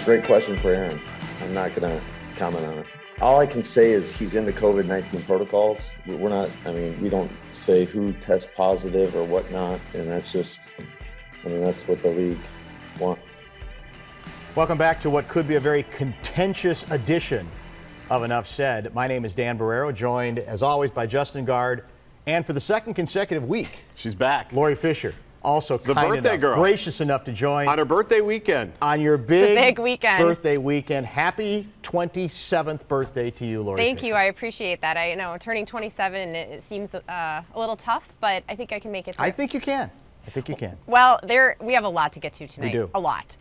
Great question for Aaron. I'm not going to comment on it. All I can say is he's in the COVID-19 protocols. We're not, we don't say who tests positive or whatnot. And that's just, that's what the league wants. Welcome back to what could be a very contentious edition of Enough Said. My name is Dan Barreiro, joined as always by Justin Gaard. And for the second consecutive week, she's back. Lori Fisher. Also the birthday girl. Gracious enough to join. On her birthday weekend. On your big weekend. Birthday weekend. Happy 27th birthday to you, Lori Thank Fisher. you. I appreciate that. I know turning 27, it seems a little tough, but I think I can make it through. I think you can. Well, we have a lot to get to tonight. We do. A lot.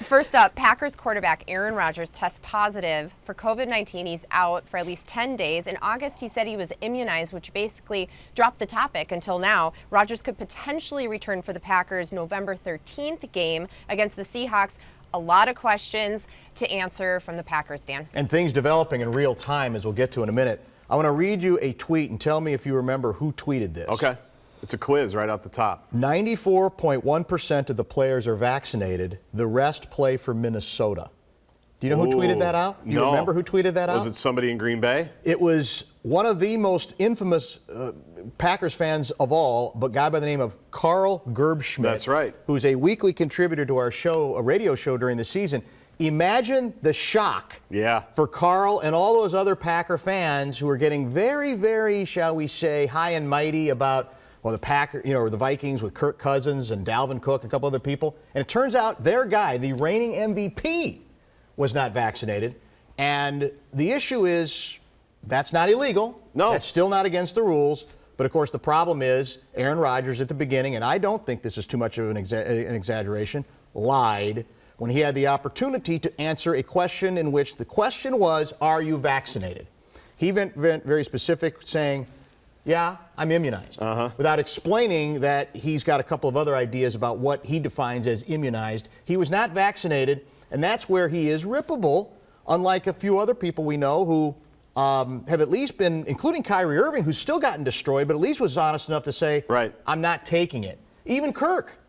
First up, Packers quarterback Aaron Rodgers tests positive for COVID-19. He's out for at least 10 days. In August, he said he was immunized, which basically dropped the topic until now. Rodgers could potentially return for the Packers' November 13th game against the Seahawks. A lot of questions to answer from the Packers, Dan. And things developing in real time, as we'll get to in a minute. I want to read you a tweet and tell me if you remember who tweeted this. Okay. It's a quiz right off the top. 94.1% of the players are vaccinated. The rest play for Minnesota. Do you know who tweeted that out? Do you remember who tweeted that out? Was it somebody in Green Bay? It was one of the most infamous Packers fans of all, but a guy by the name of Carl Gerbschmidt. That's right. Who's a weekly contributor to our show, a radio show during the season. Imagine the shock for Carl and all those other Packer fans who are getting very, very, shall we say, high and mighty about or the Vikings with Kirk Cousins and Dalvin Cook and a couple other people. And it turns out their guy, the reigning MVP, was not vaccinated. And the issue is that's not illegal. No. That's still not against the rules. But, of course, the problem is Aaron Rodgers at the beginning, and I don't think this is too much of an exaggeration, lied when he had the opportunity to answer a question in which the question was, are you vaccinated? He went very specific, saying, yeah, I'm immunized, without explaining that he's got a couple of other ideas about what he defines as immunized. He was not vaccinated, and that's where he is rippable, unlike a few other people we know who have at least been, including Kyrie Irving, who's still gotten destroyed, but at least was honest enough to say, I'm not taking it. Even Kirk,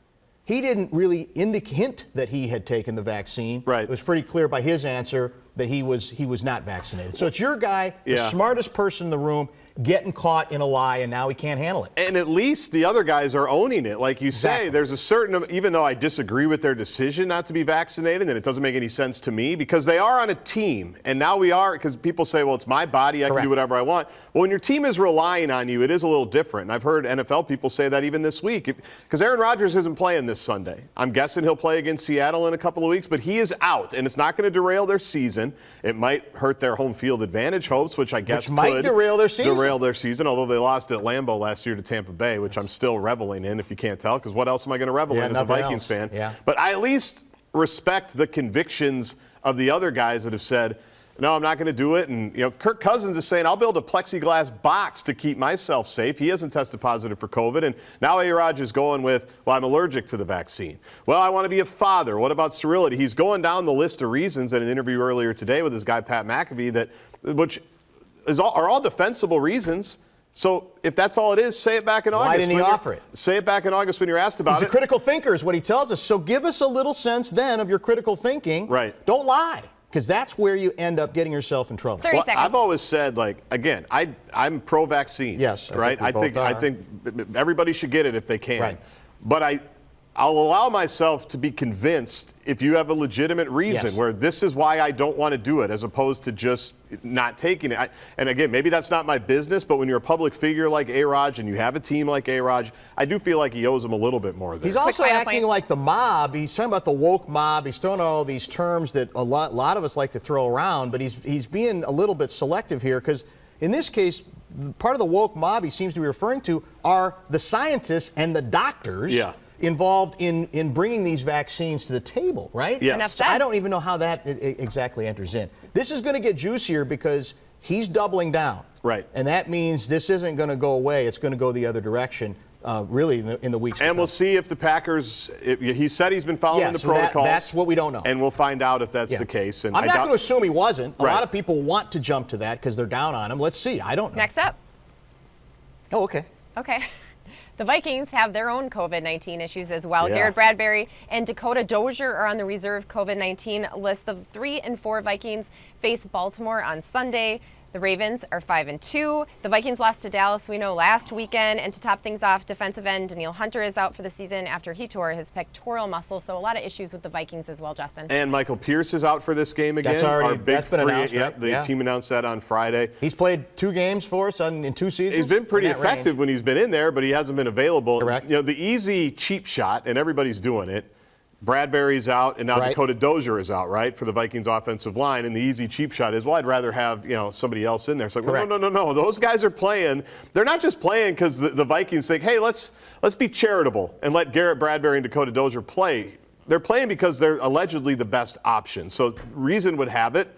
he didn't really hint that he had taken the vaccine. It was pretty clear by his answer that he was not vaccinated. So it's your guy, the smartest person in the room, getting caught in a lie, and now he can't handle it. And at least the other guys are owning it. Like you say, there's a certain, even though I disagree with their decision not to be vaccinated, and it doesn't make any sense to me, because they are on a team. And now we are, because people say, well, it's my body, I can do whatever I want. Well, when your team is relying on you, it is a little different. And I've heard NFL people say that even this week. Because Aaron Rodgers isn't playing this Sunday. I'm guessing he'll play against Seattle in a couple of weeks, but he is out. And it's not going to derail their season. It might hurt their home field advantage hopes, which I guess might derail their season. Although they lost at Lambeau last year to Tampa Bay, which I'm still reveling in, if you can't tell, because what else am I going to revel in as a Vikings fan? But I at least respect the convictions of the other guys that have said, no, I'm not going to do it. And, Kirk Cousins is saying, I'll build a plexiglass box to keep myself safe. He hasn't tested positive for COVID. And now A-Rod is going with, well, I'm allergic to the vaccine. Well, I want to be a father. What about sterility? He's going down the list of reasons in an interview earlier today with this guy, Pat McAfee, which are all defensible reasons. So if that's all it is, say it back in August. Why didn't he offer it? Say it back in August when you're asked about it. He's a critical thinker is what he tells us. So give us a little sense then of your critical thinking. Don't lie, because that's where you end up getting yourself in trouble. 30 seconds. I've always said, again, I'm pro-vaccine. Yes, I think everybody should get it if they can. But I'll allow myself to be convinced if you have a legitimate reason where this is why I don't want to do it, as opposed to just not taking it. And again, maybe that's not my business, but when you're a public figure like A-Rod and you have a team like A-Rod, I do feel like he owes them a little bit more there. He's also acting like the mob. He's talking about the woke mob. He's throwing out all these terms that a lot of us like to throw around, but he's being a little bit selective here, because in this case, part of the woke mob he seems to be referring to are the scientists and the doctors involved in bringing these vaccines to the table, right? Yes. So I don't even know how that exactly enters in. This is going to get juicier because he's doubling down. And that means this isn't going to go away. It's going to go the other direction, really, in the weeks to come. And we'll see if the Packers, he said he's been following the protocols. That's what we don't know. And we'll find out if that's the case. And I'm not going to assume he wasn't. A lot of people want to jump to that because they're down on him. Let's see. I don't know. Next up. Oh, okay. Okay. The Vikings have their own COVID-19 issues as well. Yeah. Garrett Bradbury and Dakota Dozier are on the reserve COVID-19 list. The 3 and 4 Vikings face Baltimore on Sunday. The Ravens are 5-2. The Vikings lost to Dallas, we know, last weekend. And to top things off, defensive end Danielle Hunter is out for the season after he tore his pectoral muscle. So a lot of issues with the Vikings as well, Justin. And Michael Pierce is out for this game again. That's been announced. Yep, the team announced that on Friday. He's played 2 games for us in 2 seasons. He's been pretty effective when he's been in there, but he hasn't been available. Correct. You know, the easy cheap shot, and everybody's doing it. Bradbury's out, and now Dakota Dozier is out, right, for the Vikings offensive line. And the easy cheap shot is, well, I'd rather have, somebody else in there. It's like, well, no. Those guys are playing. They're not just playing because the Vikings think, hey, let's be charitable and let Garrett Bradbury and Dakota Dozier play. They're playing because they're allegedly the best option. So reason would have it.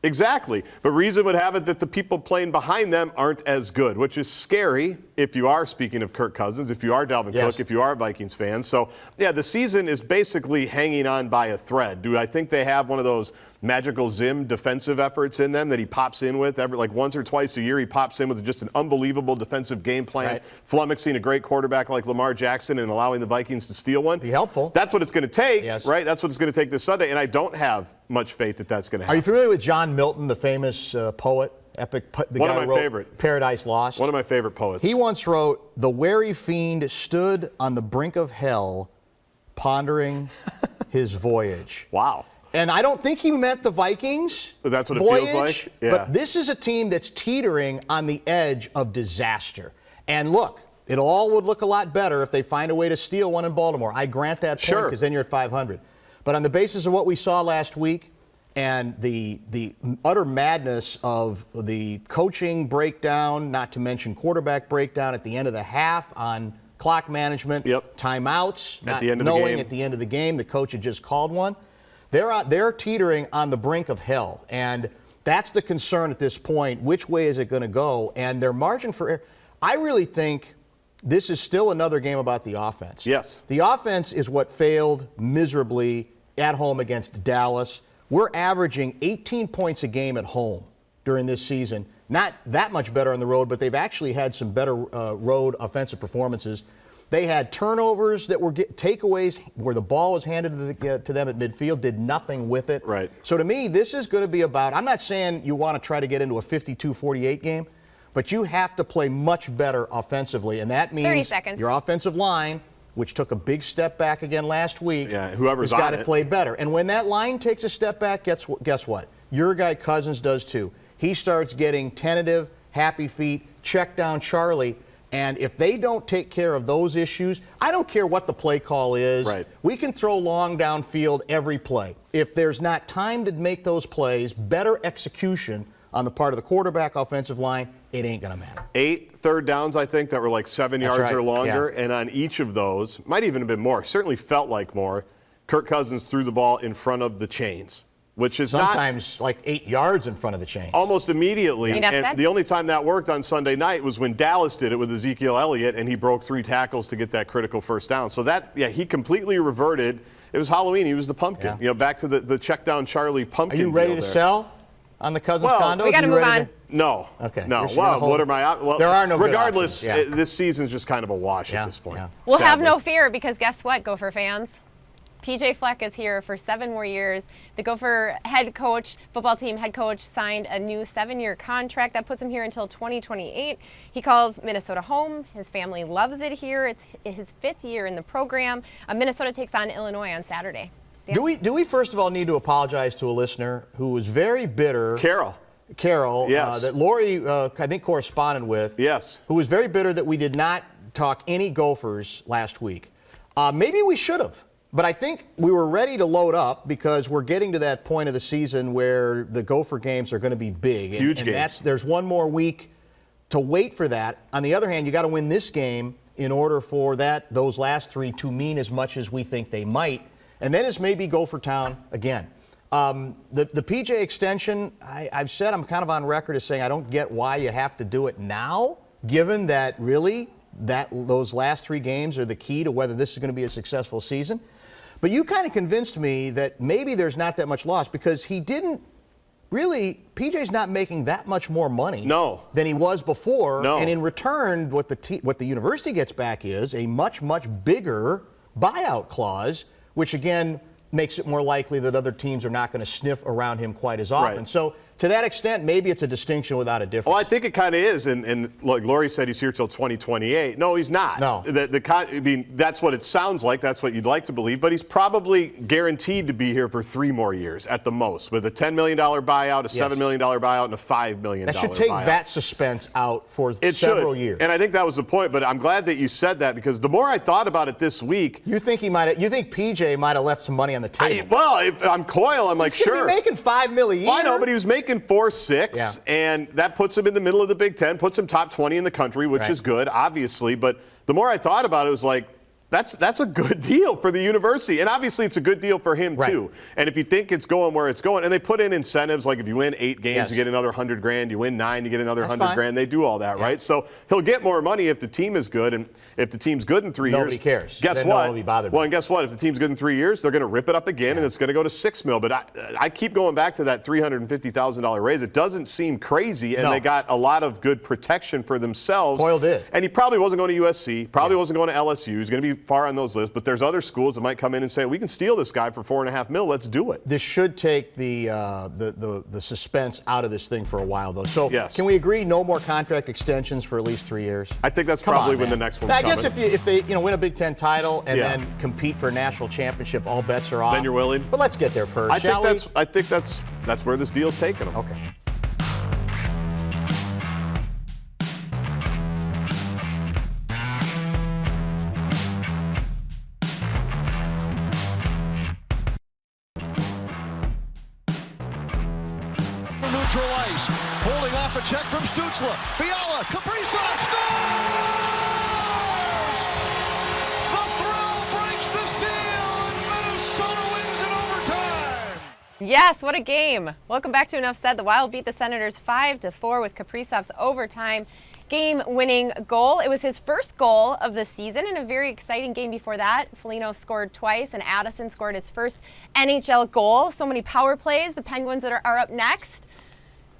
Exactly. But reason would have it that the people playing behind them aren't as good, which is scary if you are, speaking of Kirk Cousins, if you are Dalvin Cook, if you are a Vikings fan. So, yeah, the season is basically hanging on by a thread. Do I think they have one of those magical Zim defensive efforts in them that he pops in with like once or twice a year? He pops in with just an unbelievable defensive game plan, flummoxing a great quarterback like Lamar Jackson and allowing the Vikings to steal one. Be helpful. That's what it's going to take, right? That's what it's going to take this Sunday, and I don't have much faith that that's going to happen. Are you familiar with John Milton, the famous poet? One of my favorite. Paradise Lost. One of my favorite poets. He once wrote, "The wary fiend stood on the brink of hell, pondering his voyage." Wow. And I don't think he meant the Vikings. But that's what it voyage, feels like. Yeah. But this is a team that's teetering on the edge of disaster. And look, it all would look a lot better if they find a way to steal one in Baltimore. I grant that point, because then you're at 500. But on the basis of what we saw last week and the utter madness of the coaching breakdown, not to mention quarterback breakdown at the end of the half on clock management, timeouts, not knowing at the end of the game the coach had just called one. They're teetering on the brink of hell, and that's the concern at this point. Which way is it going to go? And their margin for error, I really think this is still another game about the offense. Yes. The offense is what failed miserably at home against Dallas. We're averaging 18 points a game at home during this season. Not that much better on the road, but they've actually had some better road offensive performances. They had turnovers that were takeaways where the ball was handed to them at midfield, did nothing with it. Right. So to me, this is going to be about, I'm not saying you want to try to get into a 52-48 game, but you have to play much better offensively, and that means your offensive line, which took a big step back again last week, whoever's has got to play better. And when that line takes a step back, guess what? Your guy Cousins does too. He starts getting tentative, happy feet, check down Charlie. And if they don't take care of those issues, I don't care what the play call is. Right. We can throw long downfield every play. If there's not time to make those plays, better execution on the part of the quarterback, offensive line, it ain't going to matter. 8 third downs, I think, that were like 7 yards or longer. And on each of those, might even have been more, certainly felt like more, Kirk Cousins threw the ball in front of the chains, which is sometimes like 8 yards in front of the chains. Almost immediately. And the only time that worked on Sunday night was when Dallas did it with Ezekiel Elliott, and he broke 3 tackles to get that critical first down. So he completely reverted. It was Halloween. He was the pumpkin. Back to the check down Charlie pumpkin. Are you ready to sell on the Cousins condo? We got to move on. No. Okay. No. Well, what are my? Well, there are no. Regardless, this season's just kind of a wash at this point. We'll have no fear, because guess what, Gopher fans? PJ Fleck is here for 7 more years. The Gopher football team head coach, signed a new 7-year contract that puts him here until 2028. He calls Minnesota home. His family loves it here. It's his 5th year in the program. Minnesota takes on Illinois on Saturday. Dan? Do we first of all need to apologize to a listener who was very bitter? Carol, yes. That Lori, I think, corresponded with. Yes. Who was very bitter that we did not talk any Gophers last week. Maybe we should have. But I think we were ready to load up because we're getting to that point of the season where the Gopher games are going to be big. Huge games. There's one more week to wait for that. On the other hand, you got to win this game in order for those last 3 to mean as much as we think they might. And then it's maybe Gopher Town again. The PJ extension, I've said, I'm kind of on record as saying I don't get why you have to do it now, given that really those last 3 games are the key to whether this is going to be a successful season. But you kind of convinced me that maybe there's not that much loss, because he didn't really, PJ's not making that much more money than he was before. No. And in return, what the university gets back is a much, much bigger buyout clause, which again makes it more likely that other teams are not going to sniff around him quite as often. Right. So to that extent, maybe it's a distinction without a difference. Well, I think it kind of is. And like Lori said, he's here till 2028. No, he's not. No. I mean, that's what it sounds like. That's what you'd like to believe. But he's probably guaranteed to be here for 3 more years at the most, with a $10 million buyout, a $7 million buyout, and a $5 million buyout. That should take that suspense out for several years. And I think that was the point. But I'm glad that you said that, because the more I thought about it this week, you think PJ might have left some money on the table? Well, if I'm Coyle, I'm like, sure. He's making $5 million a year. Well, I know, but he was making 4-6, and that puts him in the middle of the Big Ten, puts him top 20 in the country, which is good, obviously. But the more I thought about it, it was like, that's a good deal for the university. And obviously it's a good deal for him, too. And if you think it's going where it's going, and they put in incentives, like if you win 8 games, you get another $100,000. You win 9, you get another $100,000. They do all that, right? So he'll get more money if the team is good. And if the team's good in 3 years, nobody cares. Guess then what? No one will be bothered well, and guess what? If the team's good in 3 years, they're going to rip it up again, and it's going to go to $6 million. But I keep going back to that $350,000 raise. It doesn't seem crazy, and they got a lot of good protection for themselves. Coyle did. And he probably wasn't going to USC, probably wasn't going to LSU. He's going to be far on those lists. But there's other schools that might come in and say, we can steal this guy for $4.5 million. Let's do it. This should take the suspense out of this thing for a while, though. So yes. Can we agree no more contract extensions for at least 3 years? I think that's probably when the next one's coming. I coming. guess if they win a Big Ten title and then compete for a national championship, all bets are off. Then you're willing. But let's get there first. I think that's where this deal's taking them. Okay. Neutral ice, holding off a check from Stützle. Fiala, Kaprizov scores! The thrill breaks the seal, and Minnesota wins in overtime. Yes, what a game. Welcome back to Enough Said. The Wild beat the Senators 5-4 with Kaprizov's overtime game-winning goal. It was his first goal of the season in a very exciting game before that. Foligno scored twice, and Addison scored his first NHL goal. So many power plays. The Penguins that are up next.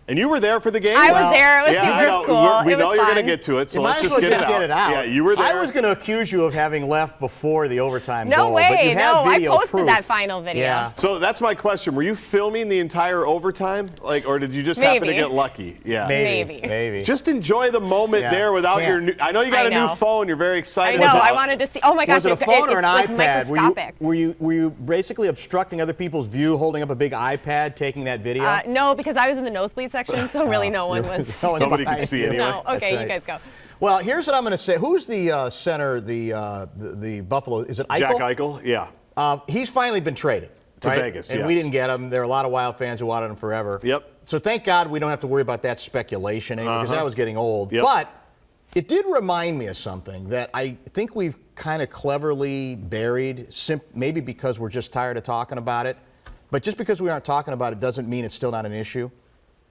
And you were there for the game? I was there. It was super cool. We know you're going to get to it, so let's just get it out. Yeah, you were there. I was going to accuse you of having left before the overtime goal. No way. No, I posted proof. that final video. Yeah. So that's my question. Were you filming the entire overtime, or did you just happen to get lucky? Yeah. Maybe. Just enjoy the moment there without your new. I know you got a new phone. You're very excited. I know. I wanted to see. Oh my gosh! Was it a phone or an iPad? Microscopic. Were you basically obstructing other people's view, holding up a big iPad, taking that video? No, because I was in the nosebleed section, so really. No one was. Nobody could see anyway. No. Okay, you guys go. Well, here's what I'm going to say. Who's the center? The Buffalo? Is it Eichel? Jack Eichel. Yeah. He's finally been traded to Vegas, and we didn't get him. There are a lot of Wild fans who wanted him forever. Yep. So thank God we don't have to worry about that speculation anymore because that was getting old. Yep. But it did remind me of something that I think we've kind of cleverly buried, maybe because we're just tired of talking about it. But just because we aren't talking about it doesn't mean it's still not an issue.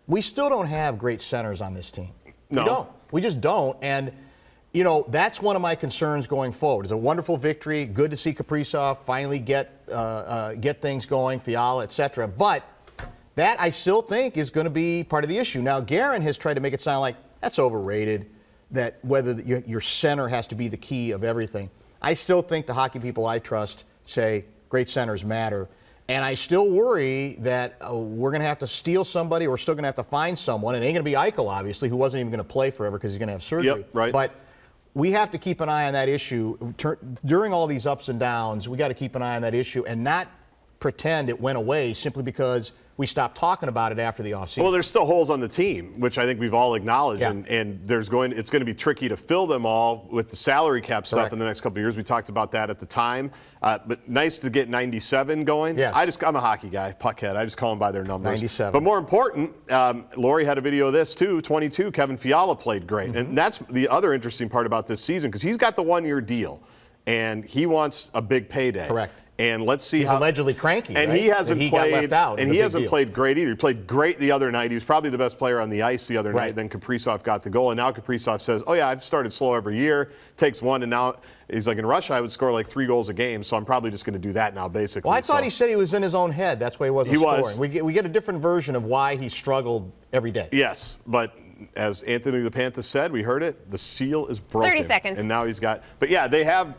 We still don't have great centers on this team. No. We don't. We just don't. And, that's one of my concerns going forward. It's a wonderful victory. Good to see Kaprizov finally get things going, Fiala, et cetera. But that, I still think, is going to be part of the issue. Now, Gaard has tried to make it sound like that's overrated, that whether your center has to be the key of everything. I still think the hockey people I trust say great centers matter. And I still worry that we're going to have to steal somebody. We're still going to have to find someone. It ain't going to be Eichel, obviously, who wasn't even going to play forever because he's going to have surgery. Yep, right. But we have to keep an eye on that issue. During all these ups and downs, we got to keep an eye on that issue and not pretend it went away simply because we stopped talking about it after the offseason. Well, there's still holes on the team, which I think we've all acknowledged, and it's going to be tricky to fill them all with the salary cap stuff in the next couple of years. We talked about that at the time, but nice to get 97 going. Yes. I'm a hockey guy, puckhead. I just call them by their numbers. 97. But more important, Lori had a video of this too. 22, Kevin Fiala played great, and that's the other interesting part about this season because he's got the 1-year deal. And he wants a big payday. Correct. And let's see he's how allegedly cranky. And right? he hasn't he played. Got left out. And he hasn't played great either. He played great the other night. He was probably the best player on the ice the other night. Then Kaprizov got the goal, and now Kaprizov says, "Oh yeah, I've started slow every year. Takes one, and now he's like in Russia I would score like 3 goals a game, so I'm probably just going to do that now, basically." Well, I thought he said he was in his own head. That's why he wasn't scoring. Was. We get a different version of why he struggled every day. Yes, but as Anthony LaPanta said, we heard it, the seal is broken. 30 seconds. And now he's got, but yeah, they have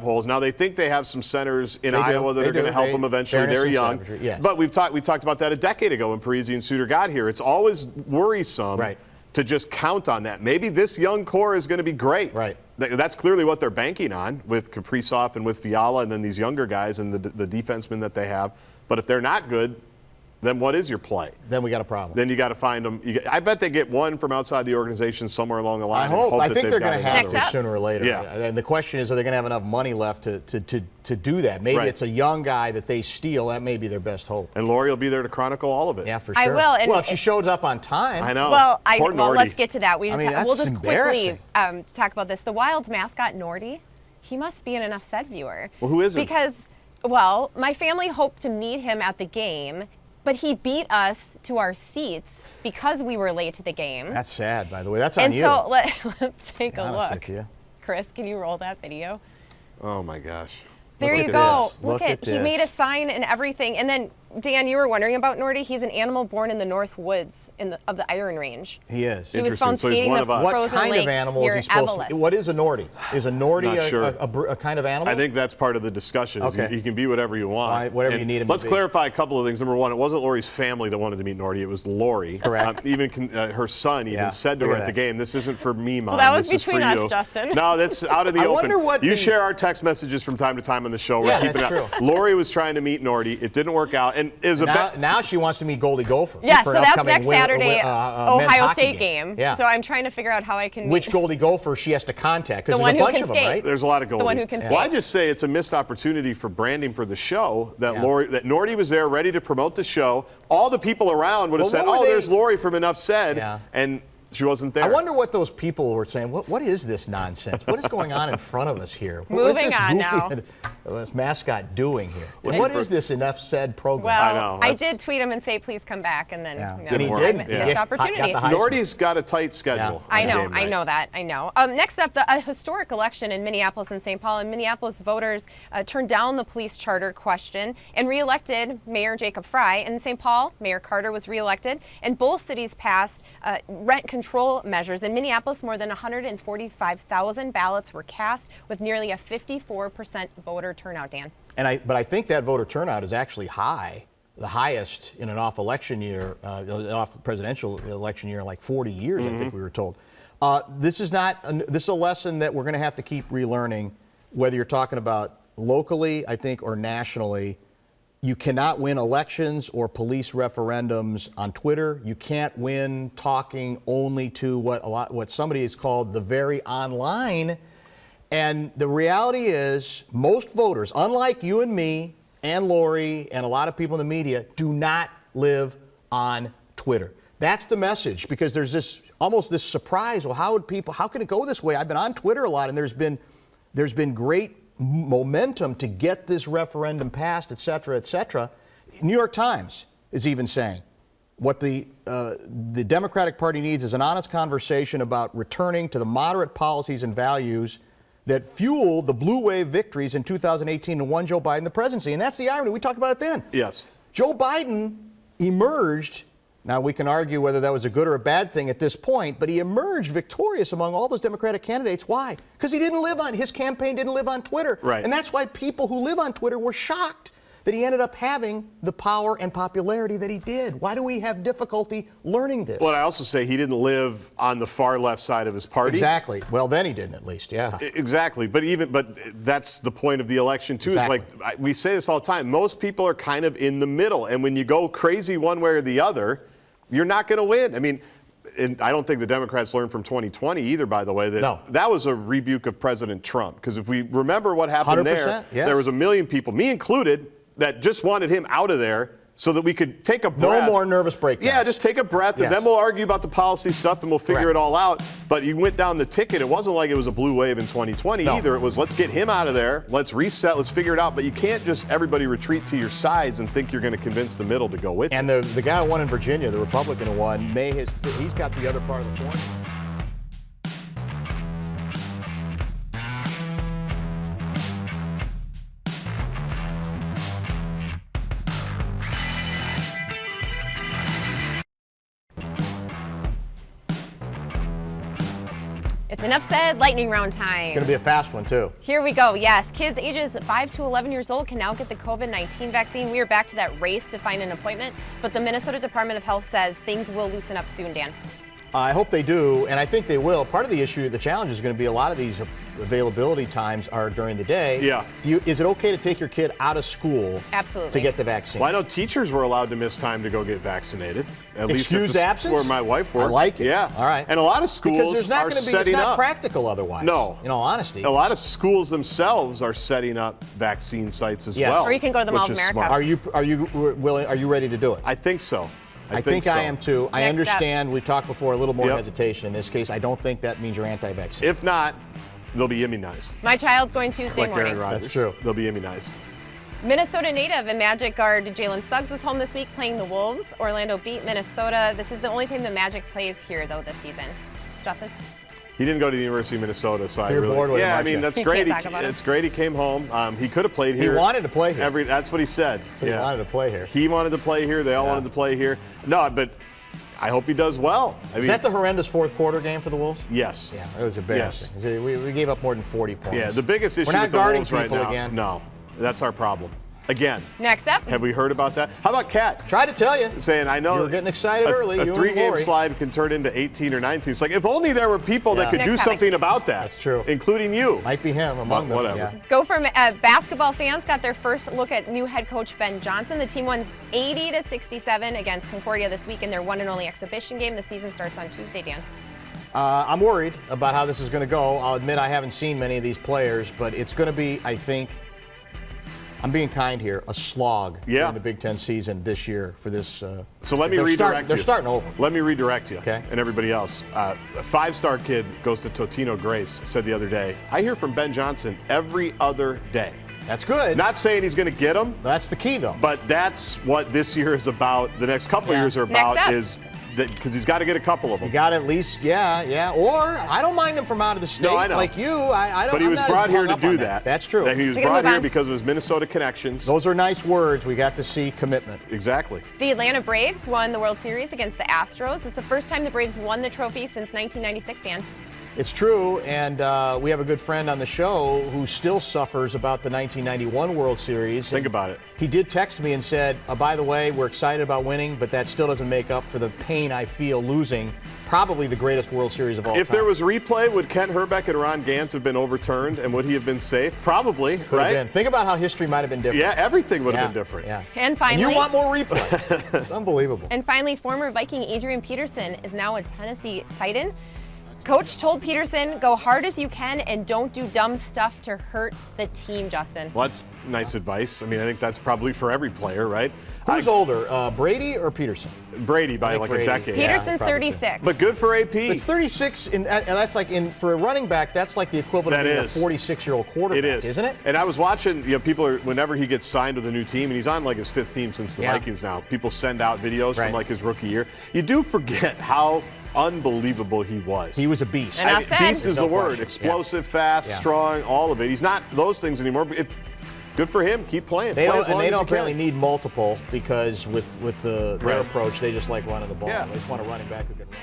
holes. Now they think they have some centers in Iowa that are going to help them eventually. They're young. Yes. But we talked about that a decade ago when Parisi and Suter got here. It's always worrisome to just count on that. Maybe this young core is going to be great. Right. That's clearly what they're banking on with Kaprizov and with Fiala and then these younger guys and the defensemen that they have. But if they're not good, then what is your play? Then we got a problem. Then you got to find them. I bet they get one from outside the organization somewhere along the line. I hope. I think they're going to have to sooner or later. Yeah. And the question is, are they going to have enough money left to do that? Maybe it's a young guy that they steal. That may be their best hope. And Lori will be there to chronicle all of it. Yeah, for sure. I will. And well, if she shows up on time. I know. Well, let's get to that. We'll just quickly talk about this. The Wild's mascot, Nordy, he must be an Enough Said viewer. Well, who isn't? Because, well, my family hoped to meet him at the game, but he beat us to our seats because we were late to the game. That's sad, by the way. That's on you. And so let's take a look. With you. Chris, can you roll that video? Oh, my gosh. There you go. Look at He made a sign and everything. And then, Dan, you were wondering about Nordy. He's an animal born in the North Woods of the Iron Range. He is. He was found skating the frozen What kind lakes of animal is he near supposed to be? What is a Nordy? Is a Nordy a kind of animal? I think that's part of the discussion. Okay. He can be whatever you want. Whatever you need him to be. Let's clarify a couple of things. Number one, it wasn't Lori's family that wanted to meet Nordy. It was Lori. Correct. Even her son said to her at the game, "This isn't for me, Mom. Well, that was this between is for us, you." Justin. No, that's out in the open. Wonder what you share our text messages from time to time on the show. Yeah, that's true. Lori was trying to meet Nordy. It didn't work out. And now she wants to meet Goldie Gopher. Yeah, for so an that's upcoming next Saturday, Ohio State game. Yeah. So I'm trying to figure out how I can meet. Which Goldie Gopher she has to contact, because The there's one a who bunch can of them, skate. right? There's a lot of Goldies. The one who can Well, I just say it's a missed opportunity for branding for the show that that Nordy was there ready to promote the show. All the people around would have said, "Oh, there's Lori from Enough Said," and she wasn't there. I wonder what those people were saying. What is this nonsense? What is going on in front of us here? Moving on now. This mascot doing here? And what is this Enough Said program? Well, I did tweet him and say, please come back, and then missed opportunity. Nordy's got a tight schedule. I know that. Next up, a historic election in Minneapolis and St. Paul. And Minneapolis voters turned down the police charter question and reelected Mayor Jacob Fry. In St. Paul, Mayor Carter was reelected, and both cities passed rent control measures. In Minneapolis, more than 145,000 ballots were cast, with nearly a 54% voter turnout, Dan. But I think that voter turnout is actually high, the highest in an off election year, off presidential election year in like 40 years, I think we were told. This is a lesson that we're going to have to keep relearning, whether you're talking about locally, I think, or nationally. You cannot win elections or police referendums on Twitter. You can't win talking only to what somebody has called the very online. And the reality is, most voters, unlike you and me and Lori and a lot of people in the media, do not live on Twitter. That's the message, because there's almost this surprise. Well, how can it go this way? I've been on Twitter a lot, and there's been great momentum to get this referendum passed, et cetera, et cetera. New York Times is even saying what the Democratic Party needs is an honest conversation about returning to the moderate policies and values that fueled the blue wave victories in 2018 and won Joe Biden the presidency. And that's the irony. We talked about it then. Yes. Joe Biden emerged. Now, we can argue whether that was a good or a bad thing at this point, but he emerged victorious among all those Democratic candidates. Why? Because his campaign didn't live on Twitter. Right. And that's why people who live on Twitter were shocked that he ended up having the power and popularity that he did. Why do we have difficulty learning this? Well, I also say he didn't live on the far left side of his party. Exactly. Well, then he didn't, at least, yeah. Exactly. But that's the point of the election, too. Exactly. It's like, we say this all the time. Most people are kind of in the middle. And when you go crazy one way or the other, you're not going to win. I mean, and I don't think the Democrats learned from 2020 either, by the way. That was a rebuke of President Trump. Because if we remember what happened there, yes. there was a million people, me included, that just wanted him out of there so that we could take a breath. No more nervous breakdowns. Yeah, just take a breath, and then we'll argue about the policy stuff, and we'll figure it all out. But you went down the ticket. It wasn't like it was a blue wave in 2020 either. It was, let's get him out of there. Let's reset. Let's figure it out. But you can't just everybody retreat to your sides and think you're going to convince the middle to go with you. And the guy who won in Virginia, the Republican who won, he's got the other part of the formula. It's enough said. Lightning round time. It's going to be a fast one, too. Here we go. Yes, kids ages 5 to 11 years old can now get the COVID-19 vaccine. We are back to that race to find an appointment, but the Minnesota Department of Health says things will loosen up soon, Dan. I hope they do, and I think they will. Part of the issue, the challenge is going to be a lot of these availability times are during the day. Yeah. Is it okay to take your kid out of school Absolutely. to get the vaccine? Well, I know teachers were allowed to miss time to go get vaccinated. At Excused least absence? where my wife worked. I like it. Yeah. All right. And a lot of schools because there's not are going to be, setting it's not up. practical otherwise. No. In all honesty. A lot of schools themselves are setting up vaccine sites as well. Or you can go to the Mall of which is America. smart. Are you willing? Are you ready to do it? I think so. I think I am too. I understand. We talked before a little more hesitation in this case. I don't think that means you're anti-vaccine. If not, they'll be immunized. My child's going Tuesday morning. Aaron Rodgers. That's true. They'll be immunized. Minnesota native and Magic guard Jalen Suggs was home this week playing the Wolves. Orlando beat Minnesota. This is the only time the Magic plays here, though, this season. Justin? He didn't go to the University of Minnesota, so I you're bored with him, I aren't mean, you? that's You great. can't talk about him. It's great he came home. He could have played here. He wanted to play here. That's what he said. He wanted to play here. He wanted to play here. They all wanted to play here. No, but I hope he does well. Is that the horrendous fourth quarter game for the Wolves? Yes. Yeah, it was embarrassing. Yes. We gave up more than 40 points. Yeah, the biggest issue We're not with the guarding Wolves right people now. again. No, that's our problem. Again. Next up. Have we heard about that? How about Cat? Tried to tell you. Saying, I know. You were getting excited early. A you three-game Lori. slide can turn into 18 or 19. It's like, if only there were people that could Next do topic. something about that. That's true. Including you. Might be him among them. Whatever. Yeah. Gopher basketball fans got their first look at new head coach Ben Johnson. The team won 80-67 against Concordia this week in their one and only exhibition game. The season starts on Tuesday, Dan. I'm worried about how this is going to go. I'll admit I haven't seen many of these players, but it's going to be, I think, I'm being kind here, a slog in the Big Ten season this year for this. So let me redirect you. They're starting over. Let me redirect you Okay. and everybody else. A five-star kid goes to Totino Grace, said the other day, I hear from Ben Johnson every other day. That's good. Not saying he's going to get them. That's the key, though. But that's what this year is about. The next couple of years are about is because he's got to get a couple of them. You got to at least, yeah. Or I don't mind him from out of the state. No, I know. Like you, I don't. But he was brought here to do that. That's true. He was brought here because of his Minnesota connections. Those are nice words. We got to see commitment. Exactly. The Atlanta Braves won the World Series against the Astros. It's the first time the Braves won the trophy since 1996, Dan. It's true, and we have a good friend on the show who still suffers about the 1991 World Series. Think about it. He did text me and said, by the way, we're excited about winning, but that still doesn't make up for the pain I feel losing probably the greatest World Series of all time. If there was replay, would Kent Herbeck and Ron Gant have been overturned, and would he have been safe? Probably, right? Think about how history might have been different. Yeah, everything would have been different. Yeah. And finally, you want more replay. It's unbelievable. And finally, former Viking Adrian Peterson is now a Tennessee Titan. Coach told Peterson, go hard as you can and don't do dumb stuff to hurt the team, Justin. Well, that's nice advice. I mean, I think that's probably for every player, right? Who's older, Brady or Peterson? Brady by like Brady. a decade. Peterson's 36. But good for AP. It's 36, and that's like for a running back. That's like the equivalent of being a 46-year-old quarterback, isn't it? And I was watching. People are whenever he gets signed with a new team, and he's on like his 5th team since the Vikings now. People send out videos from like his rookie year. You do forget how unbelievable he was. He was a beast. Beast is the word. Explosive, fast, strong, all of it. He's not those things anymore. But good for him. Keep playing. They don't apparently need multiple because with their approach, they just like running the ball. Yeah. They just want a running back who can run.